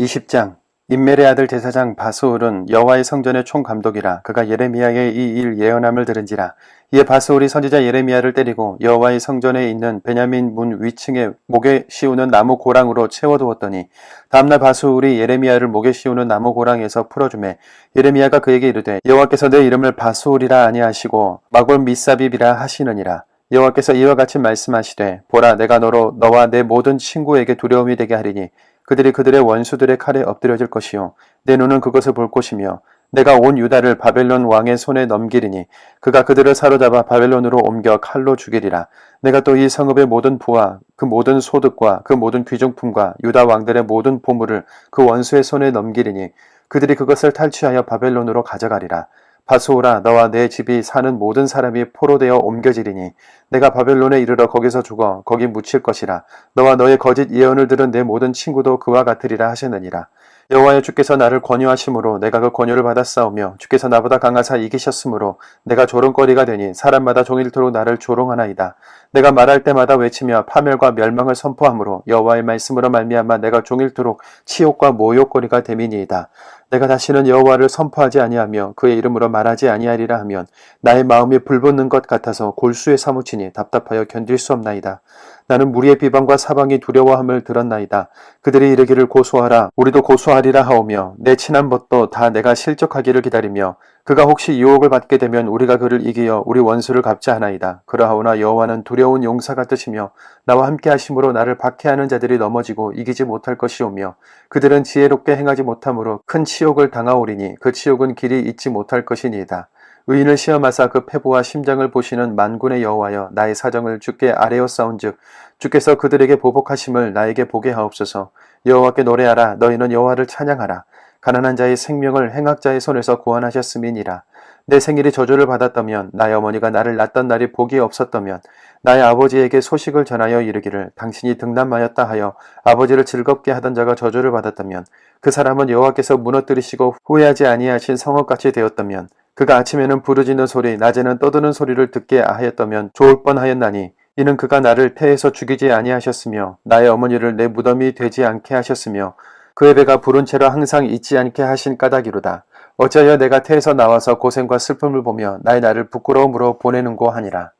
20장. 임멜의 아들 제사장 바스올은 여호와의 성전의 총감독이라. 그가 예레미야의 이 일 예언함을 들은지라. 이에 바스올이 선지자 예레미야를 때리고 여호와의 성전에 있는 베냐민 문 위층에 목에 씌우는 나무 고랑으로 채워두었더니 다음날 바스올이 예레미야를 목에 씌우는 나무 고랑에서 풀어주매 예레미야가 그에게 이르되, 여호와께서 내 이름을 바스올이라 아니하시고 마골 미사빕이라 하시느니라. 여호와께서 이와 같이 말씀하시되 보라 내가 너로 너와 내 모든 친구에게 두려움이 되게 하리니 그들이 그들의 원수들의 칼에 엎드려질 것이요 내 눈은 그것을 볼 것이며 내가 온 유다를 바벨론 왕의 손에 넘기리니 그가 그들을 사로잡아 바벨론으로 옮겨 칼로 죽이리라. 내가 또 이 성읍의 모든 부와 그 모든 소득과 그 모든 귀중품과 유다 왕들의 모든 보물을 그 원수의 손에 넘기리니 그들이 그것을 탈취하여 바벨론으로 가져가리라. 바수오라 너와 내 집이 사는 모든 사람이 포로되어 옮겨지리니 내가 바벨론에 이르러 거기서 죽어 거기 묻힐 것이라. 너와 너의 거짓 예언을 들은 내 모든 친구도 그와 같으리라 하시느니라. 여호와여 주께서 나를 권유하심으로 내가 그 권유를 받았사오며 주께서 나보다 강하사 이기셨으므로 내가 조롱거리가 되니 사람마다 종일토록 나를 조롱하나이다. 내가 말할 때마다 외치며 파멸과 멸망을 선포하므로 여호와의 말씀으로 말미암아 내가 종일토록 치욕과 모욕거리가 됨이니이다. 내가 다시는 여호와를 선포하지 아니하며 그의 이름으로 말하지 아니하리라 하면 나의 마음이 불붙는 것 같아서 골수에 사무치니 답답하여 견딜 수 없나이다. 나는 무리의 비방과 사방이 두려워함을 들었나이다. 그들이 이르기를 고소하라 우리도 고소하리라 하오며 내 친한 벗도 다 내가 실족하기를 기다리며 그가 혹시 유혹을 받게 되면 우리가 그를 이기어 우리 원수를 갚자 하나이다. 그러하오나 여호와는 두려운 용사 같으시며 나와 함께 하심으로 나를 박해하는 자들이 넘어지고 이기지 못할 것이오며 그들은 지혜롭게 행하지 못함으로 큰 치욕을 당하오리니 그 치욕은 길이 잊지 못할 것이니이다. 의인을 시험하사 그 패부와 심장을 보시는 만군의 여호와여 나의 사정을 주께 아뢰었사온즉 주께서 그들에게 보복하심을 나에게 보게 하옵소서. 여호와께 노래하라 너희는 여호와를 찬양하라. 가난한 자의 생명을 행악자의 손에서 구원하셨음이니라. 내 생일이 저주를 받았다면 나의 어머니가 나를 낳던 날이 복이 없었다면 나의 아버지에게 소식을 전하여 이르기를 당신이 등남하였다 하여 아버지를 즐겁게 하던 자가 저주를 받았다면 그 사람은 여호와께서 무너뜨리시고 후회하지 아니하신 성읍같이 되었다면 그가 아침에는 부르짖는 소리 낮에는 떠드는 소리를 듣게 하였다면 좋을 뻔하였나니 이는 그가 나를 태에서 죽이지 아니하셨으며 나의 어머니를 내 무덤이 되지 않게 하셨으며 그의 배가 부른 채로 항상 잊지 않게 하신 까닭이로다. 어찌하여 내가 태에서 나와서 고생과 슬픔을 보며 나의 나를 부끄러움으로 보내는고 하니라.